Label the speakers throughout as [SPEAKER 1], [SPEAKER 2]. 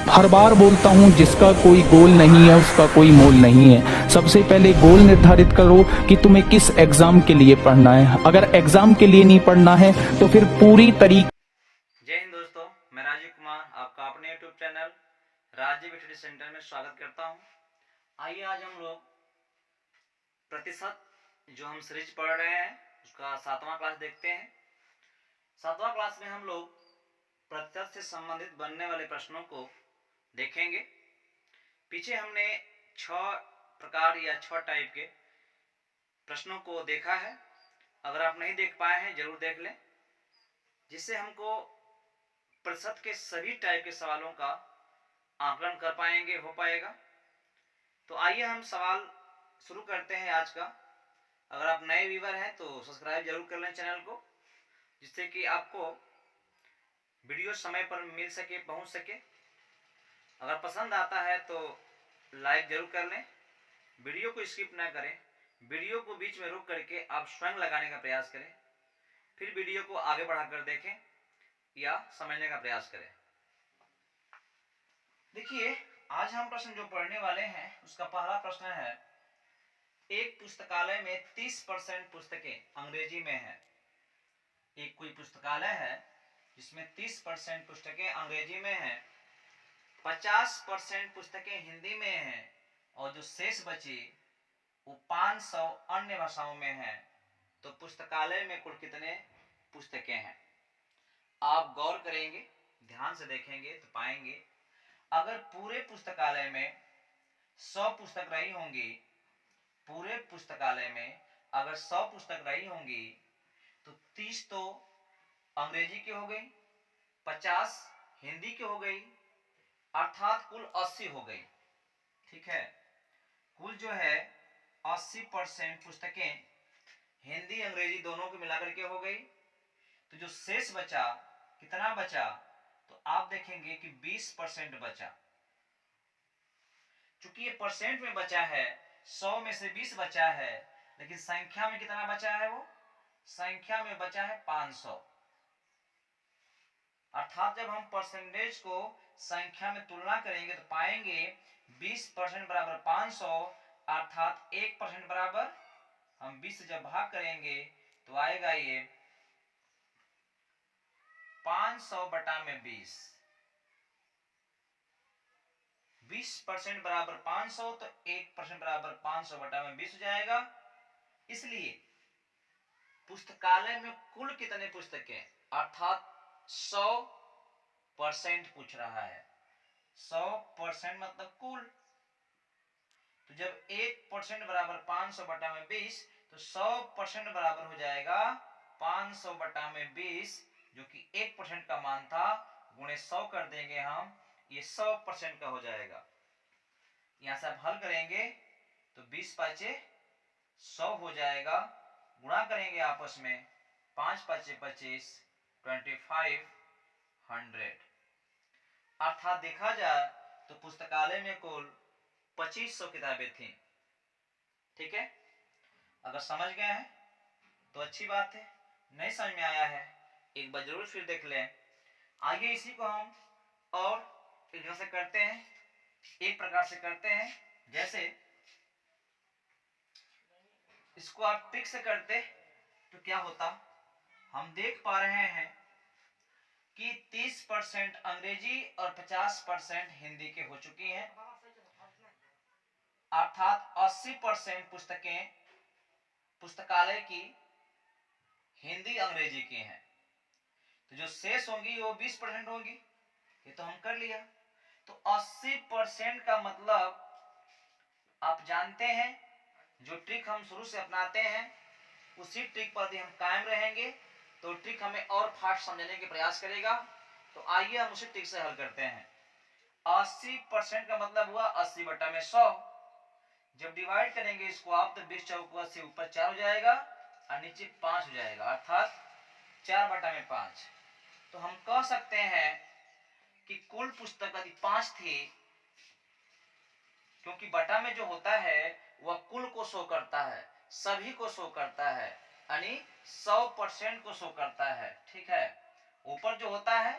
[SPEAKER 1] हर बार बोलता हूँ, जिसका कोई गोल नहीं है उसका कोई मोल नहीं है। सबसे पहले गोल निर्धारित करो कि तुम्हें किस एग्जाम के लिए पढ़ना है। अगर एग्जाम के लिए नहीं पढ़ना है तो फिर पूरी तरीके।
[SPEAKER 2] जय हिंद दोस्तों, मैं राजीव कुमार आपका अपने YouTube channel Rajiv study centre में स्वागत करता हूं। आइए आज हम लोग प्रतिशत जो हम सीरीज पढ़ रहे हैं उसका 7वां क्लास देखते हैं। 7वां क्लास में हम लोग प्रतिशत से संबंधित बनने वाले प्रश्नों को देखेंगे। पीछे हमने 6 प्रकार या 6 टाइप के प्रश्नों को देखा है। अगर आप नहीं देख पाए हैं जरूर देख लें, जिससे हमको प्रतिशत के सभी टाइप के सवालों का आकलन कर पाएंगे, हो पाएगा। तो आइए हम सवाल शुरू करते हैं आज का। अगर आप नए व्यूवर हैं तो सब्सक्राइब जरूर कर लें चैनल को, जिससे कि आपको वीडियो समय पर मिल सके, पहुंच सके। अगर पसंद आता है तो लाइक जरूर कर लें। वीडियो को स्किप ना करें, वीडियो को बीच में रोक करके आप स्वयं लगाने का प्रयास करें, फिर वीडियो को आगे बढ़ाकर देखें या समझने का प्रयास करें। देखिए, आज हम प्रश्न जो पढ़ने वाले हैं उसका पहला प्रश्न है, एक पुस्तकालय में 30% पुस्तकें अंग्रेजी में हैं। एक कोई पुस्तकालय है जिसमें 30% पुस्तकें अंग्रेजी में हैं, 50% पुस्तकें हिंदी में हैं और जो शेष बची वो 500 अन्य भाषाओं में हैं। तो पुस्तकालय में कुल कितने पुस्तकें हैं? आप गौर करेंगे, ध्यान से देखेंगे तो पाएंगे, अगर पूरे पुस्तकालय में 100 पुस्तक रही होंगी, पूरे पुस्तकालय में अगर 100 पुस्तक रही होंगी तो 30 तो अंग्रेजी की हो गई, 50 हिंदी की हो गई, अर्थात कुल 80 हो गई। ठीक है, कुल जो है 80% पुस्तकें हिंदी अंग्रेजी दोनों को मिलाकर के हो गई। तो जो शेष बचा, कितना बचा? तो आप देखेंगे कि 20% बचा। चूंकि ये परसेंट में बचा है, 100 में से 20 बचा है, लेकिन संख्या में कितना बचा है? वो संख्या में बचा है 500। अर्थात जब हम परसेंटेज को संख्या में तुलना करेंगे तो पाएंगे 20% बराबर 500, अर्थात 1% बराबर, हम 20 से जब भाग करेंगे तो आएगा ये 500 बटा में 20। 20% बराबर 500, तो 1% बराबर 500 बटा में 20 हो जाएगा। इसलिए पुस्तकालय में कुल कितने पुस्तकें, अर्थात 100% पूछ रहा है। 100% मतलब कुल। तो जब 1% बराबर 500 बटा में 20, तो 100% बराबर हो जाएगा 500 बटा में 20, जो कि 1% का मान था, गुणे 100 कर देंगे हम, ये 100% का हो जाएगा। यहां से आप हल करेंगे तो 20 पाँचे 100 हो जाएगा, गुणा करेंगे आपस में, 5 पाँचे 25, 2500। अर्थात देखा जाए तो पुस्तकालय में कुल 2500 किताबें थी। ठीक है, अगर समझ गए हैं तो अच्छी बात है, नहीं समझ में आया है एक बार जरूर फिर देख लें। आइए इसी को हम और एक तरह से करते हैं, एक प्रकार से करते हैं। जैसे इसको आप ट्रिक से करते तो क्या होता, हम देख पा रहे हैं कि 30% अंग्रेजी और 50% हिंदी के हो चुकी हैं, अर्थात 80% पुस्तकें पुस्तकालय की हिंदी अंग्रेजी की हैं। तो जो शेष होंगी वो 20% होंगी, ये तो हम कर लिया। तो 80% का मतलब आप जानते हैं, जो ट्रिक हम शुरू से अपनाते हैं उसी ट्रिक पर यदि हम कायम रहेंगे तो ट्रिक हमें और फास्ट समझने के प्रयास करेगा। तो आइए हम उसी ट्रिक से हल करते हैं। 80% का मतलब हुआ 80 बटा में 100। जब डिवाइड करेंगे इसको आप, तो 20 चौको 80, ऊपर 4 हो जाएगा और नीचे 5 हो जाएगा, अर्थात 4 बटा में 5। तो हम कह सकते हैं कि कुल पुस्तक यदि 5 थी, क्योंकि बटा में जो होता है वह कुल को शो करता है, सभी को शो करता है, यानी 100% को शो करता है। ठीक है, ऊपर जो होता है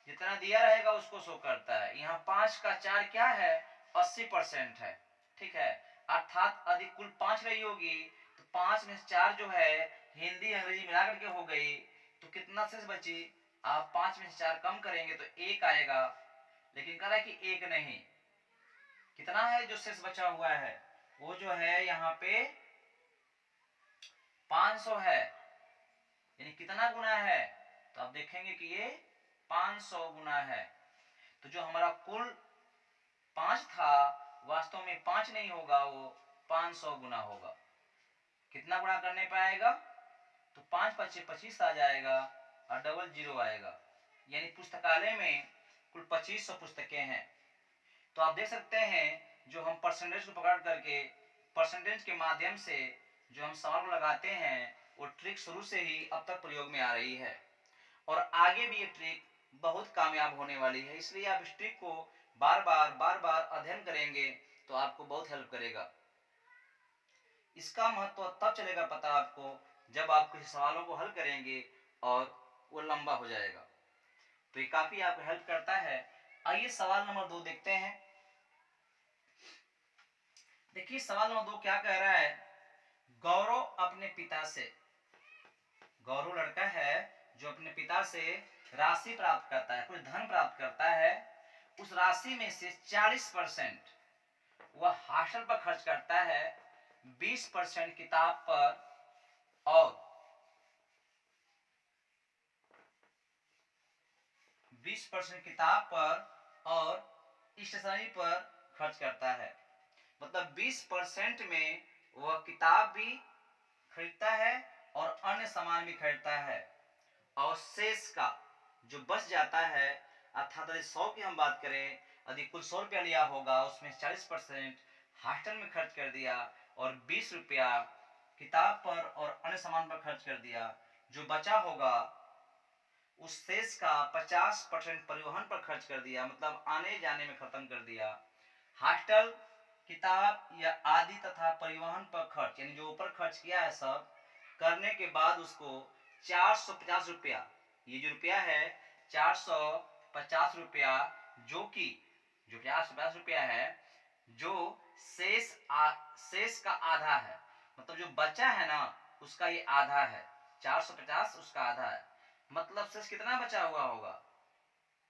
[SPEAKER 2] जितना दिया रहेगा उसको शो करता है। यहाँ 5 का 4 क्या है, 80% है, ठीक है। अर्थात यदि कुल 5 रही होगी तो 5 में से 4 जो है हिंदी अंग्रेजी मिला करके हो गई, तो कितना शेष बची, आप 5 में से 4 कम करेंगे तो 1 आएगा, लेकिन कह रहा है कि 1 नहीं, कितना है जो शेष बचा हुआ है, वो जो है यहाँ पे 500 है, यानी कितना गुना है, तो आप देखेंगे कि ये 500 गुना है। तो जो हमारा कुल 5 था वास्तव में 5 नहीं होगा, वो 500 गुना होगा। कितना गुना करने पाएगा, तो 5 पच्चीस 25 आ जाएगा और डबल जीरो आएगा, यानी पुस्तकालय में कुल 2500 पुस्तकें हैं। तो आप देख सकते हैं जो हम परसेंटेज को पकड़ करके परसेंटेज के माध्यम से जो हम सवाल लगाते हैं, वो ट्रिक शुरू से ही अब तक प्रयोग में आ रही है और आगे भी ये ट्रिक बहुत कामयाब होने वाली है। इसलिए आप इस ट्रिक को बार बार अध्ययन करेंगे तो आपको बहुत हेल्प करेगा। इसका महत्व तब चलेगा पता आपको जब आप किसी सवालों को हल करेंगे और वो लंबा हो जाएगा, तो ये काफी आपको हेल्प करता है। आइए सवाल नंबर 2 देखते हैं। देखिए सवाल नंबर 2 क्या कह रहा है, गौरव अपने पिता से, गौरव लड़का है जो अपने पिता से राशि प्राप्त करता है, कुछ धन प्राप्त करता है, उस राशि में से 40% वह हॉस्टल पर खर्च करता है, 20% किताब पर और 20% किताब पर और स्टेशनरी पर खर्च करता है। मतलब 20% में वह किताब भी खरीदता है और अन्य सामान भी खरीदता है, और शेष का जो बच जाता है, अर्थात यदि 100 की हम बात करें, यदि कुल 100 रुपया लिया होगा उसमें 40% हॉस्टल में खर्च कर दिया और 20 रुपया किताब पर और अन्य सामान पर खर्च कर दिया, जो बचा होगा उस शेष का 50% परिवहन पर खर्च कर दिया, मतलब आने जाने में खत्म कर दिया। हॉस्टल, किताब या आदि तथा परिवहन पर खर्च, यानी जो ऊपर खर्च किया है सब करने के बाद उसको 450 रुपया, ये जो रुपया है 450 रुपया, जो कि जो 450 रुपया है, जो शेष का आधा है, मतलब जो बचा है ना उसका ये आधा है, 450 उसका आधा है, मतलब शेष कितना बचा हुआ होगा,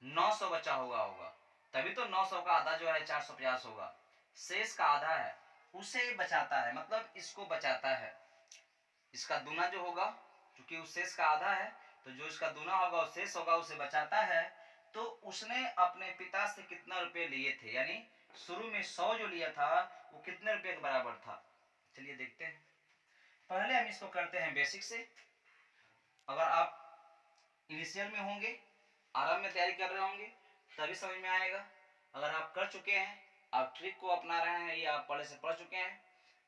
[SPEAKER 2] 900 बचा हुआ होगा, तभी तो 900 का आधा जो है 450 होगा, शेष का आधा है उसे बचाता है, मतलब इसको बचाता है। इसका दूना जो होगा, क्योंकि उस शेष का आधा है तो जो इसका दूना होगा उस शेष होगा उसे बचाता है। तो उसने अपने पिता से कितना रुपए लिए थे, यानी शुरू में 100 जो लिया था वो कितने रुपए के बराबर था, चलिए देखते हैं। पहले हम इसको करते हैं बेसिक से। अगर आप इनिशियल में होंगे, आरंभ में तैयारी कर रहे होंगे, तभी समझ में आएगा। अगर आप कर चुके हैं, आप ट्रिक को अपना रहे हैं या आप पहले से पढ़ चुके हैं,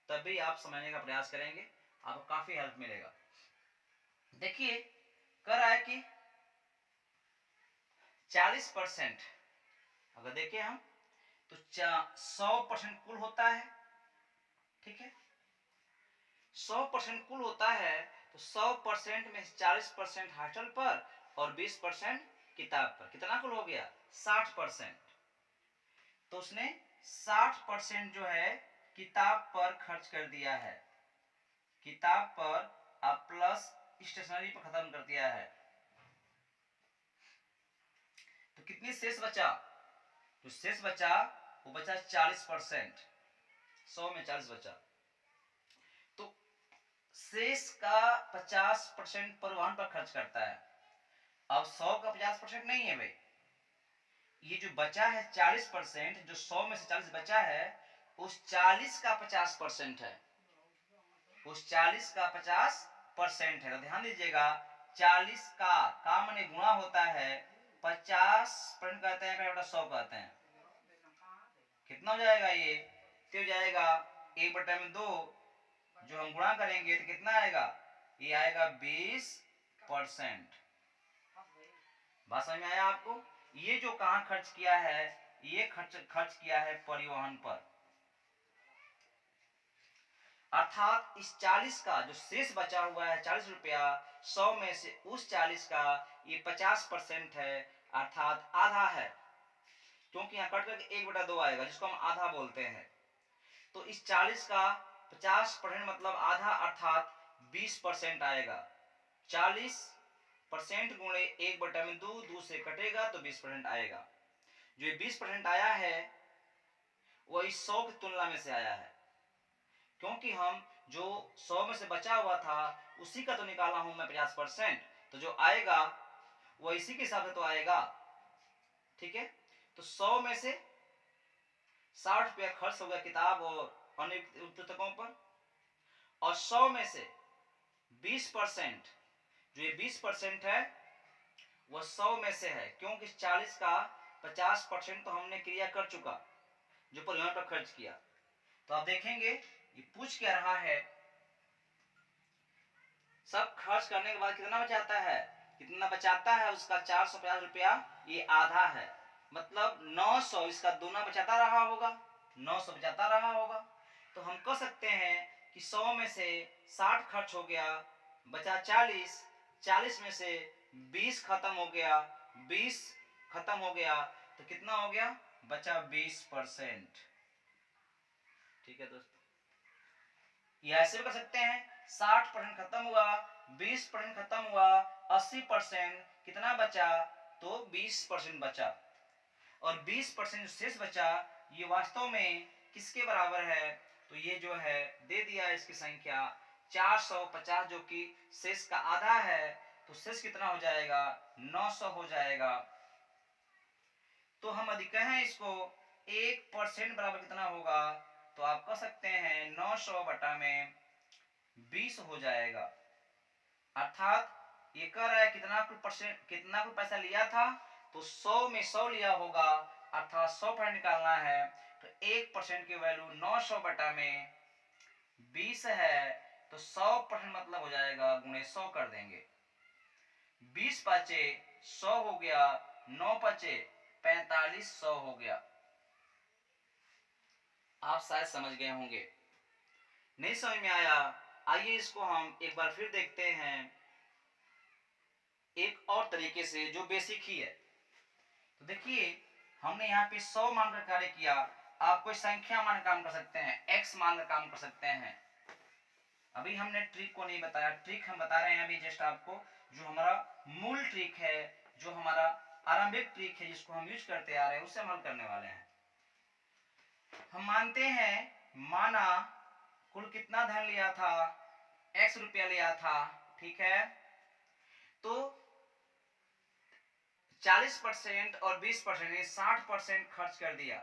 [SPEAKER 2] तभी आप समझने का प्रयास करेंगे, आपको काफी हेल्प मिलेगा। देखिए कह रहा है कि 40%, अगर देखें हम तो 100% कुल होता है, ठीक है, 100% कुल होता है, तो 100% में 40% हॉस्टल पर और 20% किताब पर, कितना कुल हो गया 60%। तो उसने 60% जो है किताब पर खर्च कर दिया है, किताब पर अब प्लस स्टेशनरी पर खत्म कर दिया है। तो कितनी शेष बचा, तो शेष बचा वो बचा 40%, 100 में 40 बचा, तो शेष का 50% परिवहन पर खर्च करता है। अब 100 का 50% नहीं है भाई, ये जो बचा है 40%, जो 100 में से 40 बचा है उस 40 का 50% है, उस 40 का 50% है। तो ध्यान दीजिएगा 40 का माने गुणा होता है, 50% कहते हैं 100 कहते हैं, कितना हो जाएगा ये, तो हो जाएगा 1/2, जो हम गुणा करेंगे तो कितना आएगा, ये आएगा 20%। बात समझ में आया आपको। ये जो कहां खर्च किया है, ये खर्च किया है परिवहन पर, अर्थात इस 40 का जो शेष बचा हुआ है 40 रुपया, 100 में से उस 40 का ये 50% है अर्थात आधा है, क्योंकि यहाँ कट करके 1/2 आएगा जिसको हम आधा बोलते हैं। तो इस 40 का 50% मतलब आधा अर्थात 20% आएगा। 40% गुणे 1/2, 2 से कटेगा तो 20% आएगा। जो 20% आया है वो इस 100 की तुलना में से आया है, क्योंकि हम जो 100 में से बचा हुआ था उसी का तो निकाला हूं मैं 50%, तो जो आएगा वो इसी के हिसाब से तो आएगा। ठीक है, तो 100 में से 60 रुपया खर्च हो गया किताब और अन्य पुस्तकों पर, और 100 में से 20%, जो ये 20% है वह 100 में से है, क्योंकि 40 का 50% तो हमने क्रिया कर चुका जो परिवहन पर खर्च किया। तो आप देखेंगे ये पूछ क्या रहा है, सब खर्च करने के बाद कितना बचाता है, कितना बचाता है उसका 450 रुपया, ये आधा है, मतलब 900 इसका दूना बचाता रहा होगा, 900 बचाता रहा होगा। तो हम कह सकते हैं कि 100 में से 60 खर्च हो गया, बचा 40, 40 में से 20 खत्म हो गया, 20 खत्म हो गया तो कितना हो गया, बचा 20%। ठीक है दोस्तों, ये ऐसे भी कर सकते हैं, 60% खत्म हुआ, 20% खत्म हुआ, 80% कितना बचा, तो 20% बचा, और 20% शेष बचा ये वास्तव में किसके बराबर है, तो ये जो है दे दिया इसकी संख्या 450, जो कि शेष का आधा है, तो शेष कितना हो जाएगा, 900 हो जाएगा। तो हम यदि कहें इसको 1% बराबर कितना होगा, तो आप कह सकते हैं 900 बटा में 20 हो जाएगा, अर्थात ये कह रहा है कितना कुछ पैसा लिया था, तो 100 में 100 लिया होगा, अर्थात 100% निकालना है, तो 1% की वैल्यू 900 बटा में 20 है, तो 100% मतलब हो जाएगा गुणे 100 कर देंगे, 20 पाँचे 100 हो गया, 9 पाँचे 45, 100 हो गया। आप शायद समझ गए होंगे, नहीं समझ में आया, आइए इसको हम एक बार फिर देखते हैं एक और तरीके से जो बेसिक ही है। तो देखिए हमने यहाँ पे 100 मानकर कार्य किया, आप कोई संख्या मान काम कर सकते हैं, x मान कर काम कर सकते हैं। अभी हमने ट्रिक को नहीं बताया, ट्रिक हम बता रहे हैं अभी जस्ट आपको, जो हमारा मूल ट्रिक है, जो हमारा आरंभिक ट्रिक है जिसको हम यूज करते आ रहे हैं, उससे हम हल करने वाले हैं। हम मानते हैं माना कुल कितना धन लिया था, x रुपया लिया था, ठीक है, तो 40% और 20% 60% खर्च कर दिया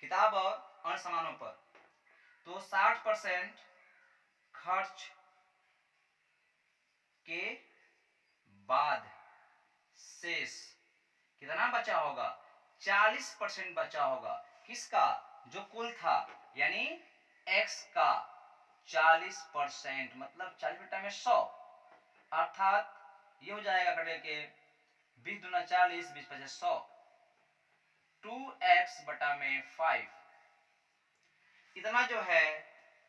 [SPEAKER 2] किताब और अन्य सामानों पर, तो 60% खर्च के बाद शेष कितना बचा होगा, 40% बचा होगा, किसका, जो कुल था यानी x का 40%, मतलब 40 बटा में 100, अर्थात ये हो जाएगा करके 20 दूना 40, 20 पचे 100, 2x बटा में 5, इतना जो है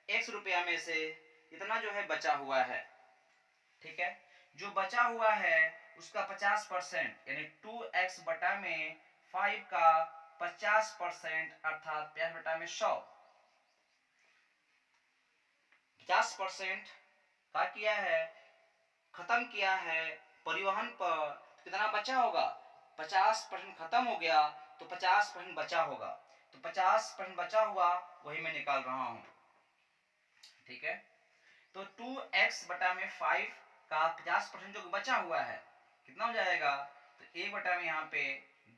[SPEAKER 2] x रुपया में से इतना जो है बचा हुआ है, ठीक है, जो बचा हुआ है उसका 50% यानी 2x बटा में 5 का 50%, अर्थात 50 बटा में 100, 50% का किया है, खत्म किया है परिवहन पर, कितना बचा होगा, 50% खत्म हो गया तो 50% बचा होगा, तो 50% बचा हुआ वही मैं निकाल रहा हूं, ठीक है। तो 2x बटा में 5 का 50% जो बचा हुआ है कितना हो जाएगा, तो 1 बटा में यहाँ पे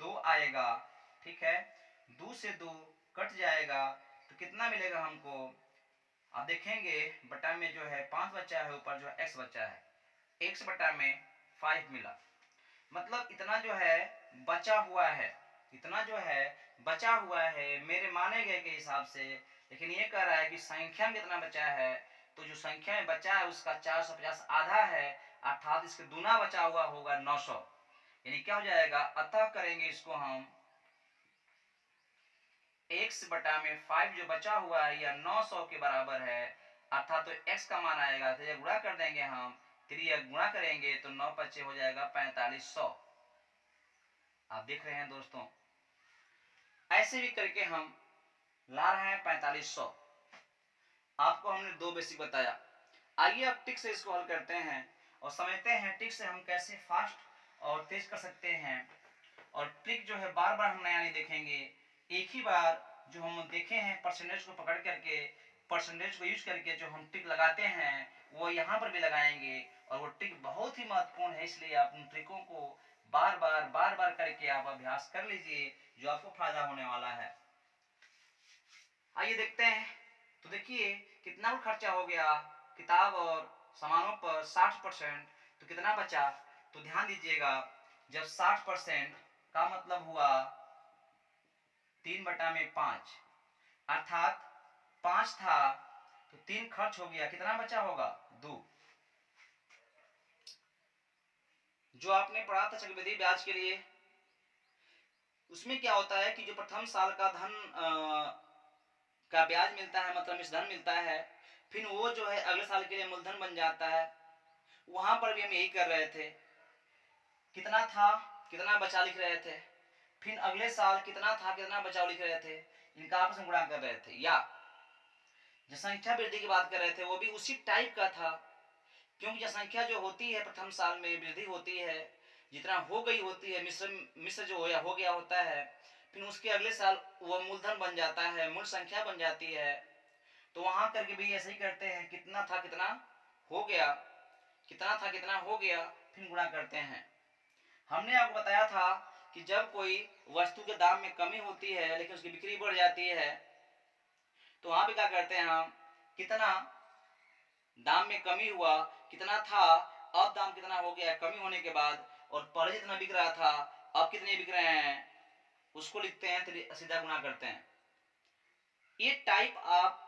[SPEAKER 2] 2 आएगा, ठीक है, 2 से 2 कट जाएगा, तो कितना मिलेगा हमको, आप देखेंगे बटा में जो है 5 बचा है, ऊपर जो है x बचा है, x बटा में 5 मिला, मतलब इतना जो है बचा हुआ है, इतना जो है बचा हुआ है मेरे माने गए के हिसाब से, लेकिन ये कह रहा है कि संख्या में कितना बचा है, तो जो संख्या में बचा है उसका 450 आधा है, अर्थात इसके दूना बचा हुआ होगा 900, यानी क्या हो जाएगा, अतः करेंगे इसको हम x बटा में 5 जो बचा हुआ है यह 900 के बराबर है, अर्थात तो x का मान आएगा, तो गुणा कर देंगे हम, 3 गुणा करेंगे तो 9 पच्चे हो जाएगा 4500, आप देख रहे हैं दोस्तों, ऐसे भी करके हम ला रहे हैं 4500। आपको हमने दो बेसिक बताया। आइए अब ट्रिक से इसको हल करते हैं और समझते हैं ट्रिक से हम कैसे फास्ट और तेज कर सकते हैं। और ट्रिक जो है बार बार हम नया नहीं देखेंगे, एक ही बार जो हम देखे हैं परसेंटेज को पकड़ करके, परसेंटेज को यूज करके जो हम ट्रिक लगाते हैं वो यहाँ पर भी लगाएंगे। और वो ट्रिक बहुत ही महत्वपूर्ण है, इसलिए आप उन ट्रिकों को बार बार करके आप अभ्यास कर लीजिए, जो आपको फायदा होने वाला है। आइए देखते हैं। तो देखिए कितना खर्चा हो गया किताब और सामानों पर 60%, तो कितना बचा। तो ध्यान दीजिएगा, जब 60% का मतलब हुआ 3/5, अर्थात 5 था तो 3 खर्च हो गया, कितना बचा होगा 2। जो आपने पढ़ा था चक्रवृद्धि ब्याज के लिए, उसमें क्या होता है कि जो प्रथम साल का धन का ब्याज मिलता है, मतलब मिश्रधन मिलता है, फिर वो जो है अगले साल के लिए मूलधन बन जाता है। वहां पर भी हम यही कर रहे थे, कितना था कितना बचा लिख रहे थे, फिर अगले साल कितना था कितना बचाव लिख रहे थे, इनका आपस में गुणा कर रहे थे। या जनसंख्या वृद्धि की बात कर रहे थे, वो भी उसी टाइप का था, क्योंकि जनसंख्या जो होती है प्रथम साल में वृद्धि होती है, जितना हो गई होती है मिश्र जो हो गया होता है, फिर उसके अगले साल वह मूलधन बन जाता है, मूल संख्या बन जाती है। तो वहां करके भी ऐसे ही करते हैं, कितना था कितना हो गया, कितना था कितना हो गया, फिर गुणा करते हैं। हमने आपको बताया था कि जब कोई वस्तु के दाम में कमी होती है लेकिन उसकी बिक्री बढ़ जाती है, तो वहां पे क्या करते हैं हम, कितना दाम में कमी हुआ, कितना था, अब दाम कितना हो गया कमी होने के बाद, और पहले जितना बिक रहा था अब कितने बिक रहे हैं, उसको लिखते हैं, तो सीधा गुणा करते हैं। ये टाइप आप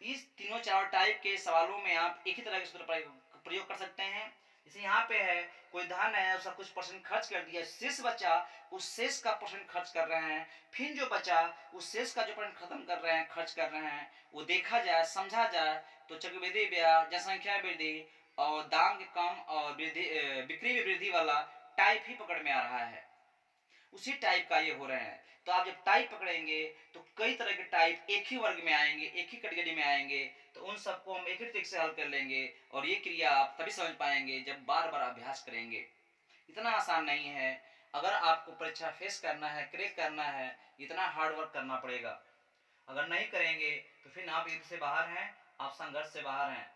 [SPEAKER 2] इस तीनों चार टाइप के सवालों में आप एक ही तरह के सूत्र प्रयोग कर सकते हैं। जैसे यहाँ पे है, कोई धन है, उसका कुछ परसेंट खर्च कर दिया, शेष बचा, उस शेष का परसेंट खर्च कर रहे हैं, फिर जो बचा उस शेष का जो परसेंट खत्म कर रहे हैं, खर्च कर रहे हैं, वो देखा जाए समझा जाए तो चक्रवृद्धि ब्याज, जनसंख्या वृद्धि और दाम के कम और बिक्री में वृद्धि वाला टाइप ही पकड़ में आ रहा है, उसी टाइप का ये हो रहे हैं। तो आप जब टाइप पकड़ेंगे तो कई तरह के टाइप एक ही वर्ग में आएंगे, एक ही कैटेगरी में आएंगे, तो उन सबको हम एक ही ट्रिक से हल कर लेंगे। और ये क्रिया आप तभी समझ पाएंगे जब बार बार अभ्यास करेंगे। इतना आसान नहीं है, अगर आपको परीक्षा फेस करना है, क्रैक करना है, इतना हार्ड वर्क करना पड़ेगा। अगर नहीं करेंगे तो फिर आप युद्ध से बाहर हैं, आप संघर्ष से बाहर हैं,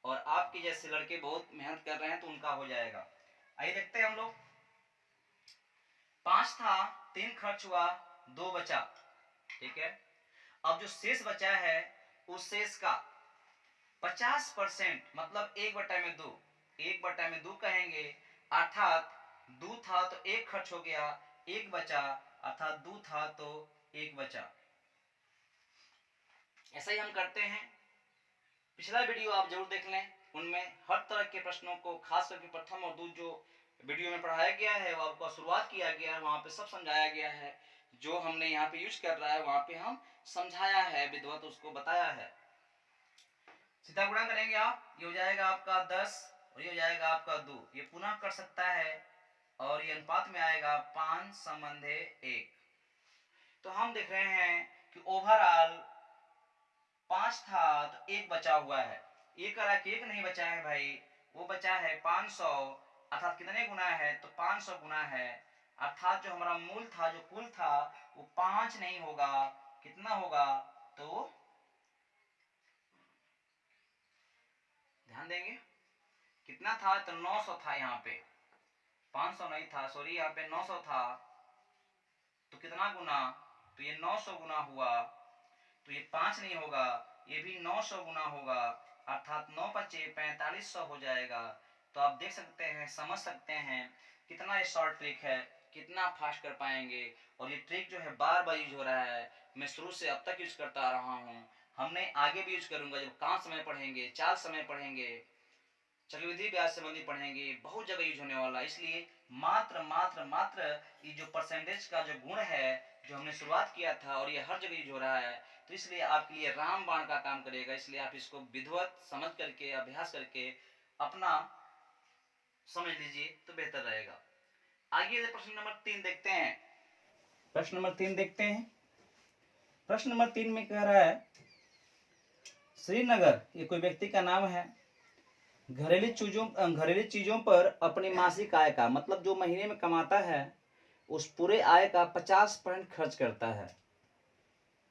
[SPEAKER 2] और आपके जैसे लड़के बहुत मेहनत कर रहे हैं तो उनका हो जाएगा। आइए देखते हैं हम लोग। 5 था, 3 खर्च हुआ, 2 बचा, ठीक है। अब जो शेष बचा है उस शेष का 50%, मतलब 1/2, 1/2 कहेंगे, अर्थात 2 था तो 1 खर्च हो गया, 1 बचा, अर्थात 2 था तो 1 बचा। ऐसा ही हम करते हैं। पिछला वीडियो आप जरूर देख लें, उनमें हर तरह के प्रश्नों को, खास करके प्रथम और दूसरा जो वीडियो में पढ़ाया गया है, वो आपको शुरुआत किया गया है, वहां पे सब समझाया गया है। जो हमने यहाँ पे यूज कर रहा है वहां पे हम समझाया है, विद्वत उसको बताया है। सीधा गुणा करेंगे आप, ये हो जाएगा आपका 10 और ये हो जाएगा आपका 2, ये पुनः कर सकता है, और ये अनुपात में आएगा 5:1। तो हम देख रहे हैं कि ओवरऑल 5 था तो 1 बचा हुआ है, एक करा कि 1 नहीं बचा है भाई, वो बचा है 500, अर्थात कितने गुना है, तो 500 गुना है, अर्थात जो हमारा मूल था, जो कुल था, वो 5 नहीं होगा, कितना होगा, तो ध्यान देंगे कितना था, तो 900 था, यहाँ पे 500 नहीं था, सॉरी, यहाँ पे 900 था, तो कितना गुना, तो ये 900 गुना हुआ, तो ये 5 नहीं होगा, ये भी 900 गुना होगा, अर्थात 9 × 5 = 4500 हो जाएगा। तो आप देख सकते हैं, समझ सकते हैं कितना ये शॉर्ट ट्रिक है, कितना फास्ट कर पाएंगे। और ये ट्रिक जो है बार बार यूज हो रहा है, मैं शुरू से अब तक यूज करता आ रहा हूँ, हमने आगे भी यूज करूंगा, जब काम समय पढ़ेंगे, चाल समय पढ़ेंगे, चक्रवृद्धि ब्याज संबंधी पढ़ेंगे, बहुत जगह यूज होने वाला है। इसलिए मात्र मात्र मात्र ये जो परसेंटेज का जो गुण है, जो हमने शुरुआत किया था, और ये हर जगह यूज हो रहा है, तो इसलिए आपके लिए रामबाण का काम करेगा। इसलिए आप इसको विधिवत समझ करके, अभ्यास करके अपना समझ लीजिए तो बेहतर रहेगा। आइए प्रश्न नंबर 3 देखते हैं। प्रश्न नंबर 3 देखते हैं। प्रश्न नंबर 3 में कह रहा है श्रीनगर, ये कोई व्यक्ति का नाम है, घरेलू चीजों पर अपनी मासिक आय का, मतलब जो महीने में कमाता है उस पूरे आय का 50% खर्च करता है,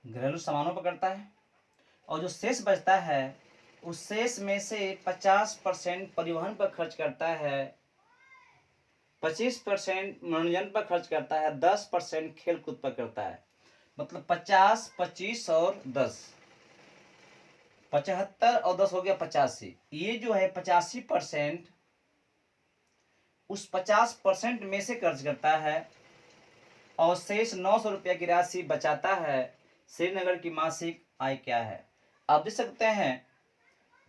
[SPEAKER 2] घरेलू सामानों पर करता है, और जो शेष बचता है उस शेष में से 50% परिवहन पर खर्च करता है, 25% मनोरंजन पर खर्च करता है, 10% खेल कूद पर करता है। मतलब 50, 25 और 10, 75 और 10 हो गया 85। ये जो है 85% उस 50% में से खर्च करता है और शेष 900 रुपया की राशि बचाता है। श्रीनगर की मासिक आय क्या है? आप देख सकते हैं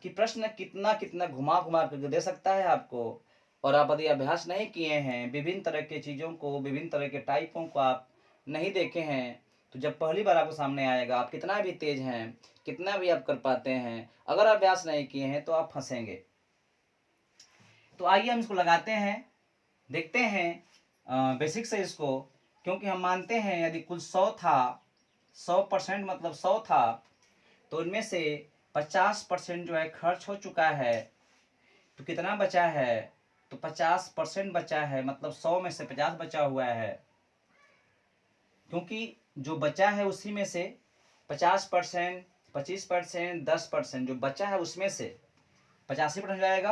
[SPEAKER 2] कि प्रश्न कितना कितना घुमा घुमा करके दे सकता है आपको। और आप यदि अभ्यास नहीं किए हैं, विभिन्न तरह के चीज़ों को, विभिन्न तरह के टाइपों को आप नहीं देखे हैं, तो जब पहली बार आपको सामने आएगा, आप कितना भी तेज हैं, कितना भी आप कर पाते हैं, अगर अभ्यास नहीं किए हैं तो आप फंसेंगे। तो आइए हम इसको लगाते हैं, देखते हैं बेसिक से इसको, क्योंकि हम मानते हैं यदि कुल 100 था, 100% मतलब 100 था, तो इनमें से 50% जो है खर्च हो चुका है, तो कितना बचा है? तो 50% बचा है, मतलब 100 में से 50 बचा हुआ है, क्योंकि जो बचा है उसी में से 50%, 25%, 10% जो बचा है उसमें से 85% हो जाएगा।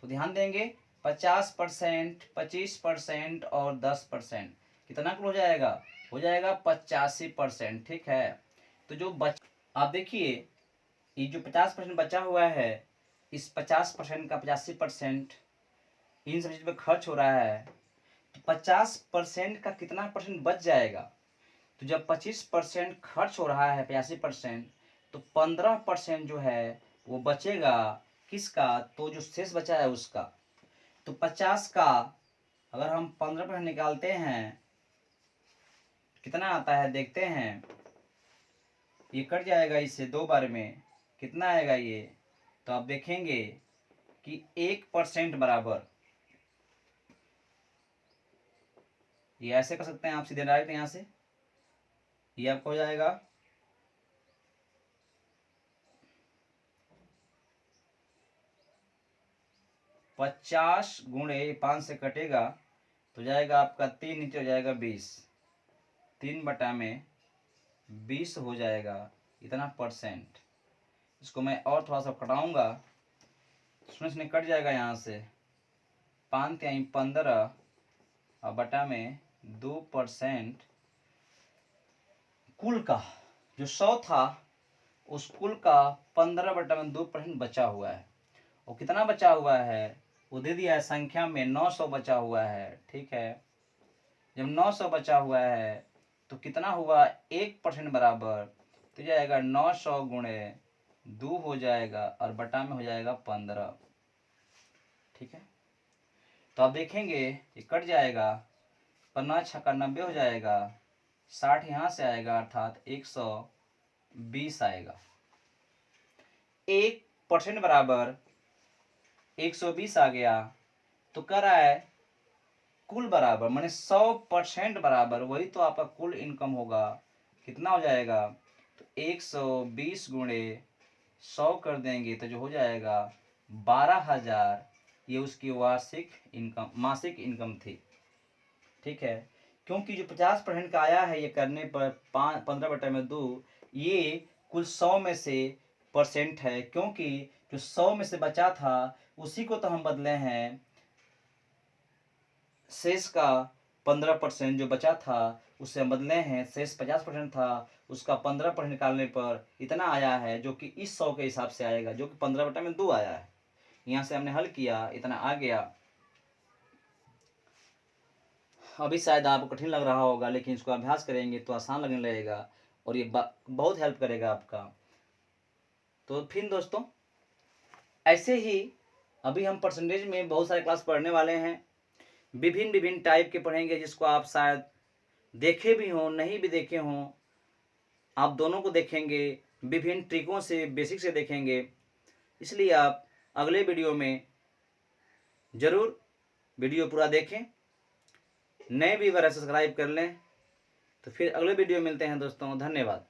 [SPEAKER 2] तो ध्यान देंगे, 50%, 25% और 10% कितना कुल हो जाएगा? हो जाएगा 85%। ठीक है, तो जो आप देखिए, ये जो 50% बचा हुआ है, इस 50% का 85% इन सब चीज़ पे खर्च हो रहा है, तो 50% का कितना परसेंट बच जाएगा? तो जब 25% खर्च हो रहा है 85%, तो 15% जो है वो बचेगा किसका? तो जो शेष बचा है उसका। तो 50 का अगर हम 15% निकालते हैं कितना आता है देखते हैं। ये कट जाएगा इससे 2 बार में, कितना आएगा ये? तो आप देखेंगे कि 1% बराबर, ये ऐसे कर सकते हैं आप सीधे डायरेक्ट यहाँ से, ये आपको हो जाएगा 50 गुणे 5 से कटेगा तो जाएगा आपका 3, नीचे हो जाएगा 20, 3/20 हो जाएगा इतना परसेंट। इसको मैं और थोड़ा सा कटाऊंगा, इसमें कट जाएगा यहाँ से 5 तिहाई 15 और बटा में 2%। कुल का जो 100 था उस कुल का 15/2% बचा हुआ है। और कितना बचा हुआ है वो दे दिया है संख्या में, 900 बचा हुआ है। ठीक है, जब 900 बचा हुआ है तो कितना हुआ? 1% बराबर, तो जाएगा 900 गुणे 2 हो जाएगा और बटा में हो जाएगा 15। ठीक है, तो आप देखेंगे ये कट जाएगा, 15 छक्का 90 हो जाएगा, 60 यहाँ से आएगा, अर्थात 120 आएगा। 1% बराबर 120 आ गया, तो कह रहा है कुल बराबर, माने 100% बराबर, वही तो आपका कुल इनकम होगा। कितना हो जाएगा? तो 120 गुणे 100 कर देंगे तो जो हो जाएगा 12,000, ये उसकी वार्षिक इनकम, मासिक इनकम थी। ठीक है, क्योंकि जो 50% का आया है ये करने पर 15/2, ये कुल 100 में से परसेंट है, क्योंकि जो 100 में से बचा था उसी को तो हम बदले हैं, शेष का 15% जो बचा था उससे हम बदले हैं, शेष 50% था, उसका 15% निकालने पर इतना आया है, जो कि इस 100 के हिसाब से आएगा, जो कि 15/2 आया है। यहाँ से हमने हल किया, इतना आ गया। अभी शायद आपको कठिन लग रहा होगा, लेकिन इसको अभ्यास करेंगे तो आसान लगने लगेगा और ये बहुत हेल्प करेगा आपका। तो फिर दोस्तों, ऐसे ही अभी हम परसेंटेज में बहुत सारे क्लास पढ़ने वाले हैं, विभिन्न विभिन्न टाइप के पढ़ेंगे, जिसको आप शायद देखे भी हों, नहीं भी देखे हों, आप दोनों को देखेंगे, विभिन्न ट्रिकों से, बेसिक से देखेंगे। इसलिए आप अगले वीडियो में ज़रूर वीडियो पूरा देखें नए व्यूवर है सब्सक्राइब कर लें। तो फिर अगले वीडियो मिलते हैं दोस्तों, धन्यवाद।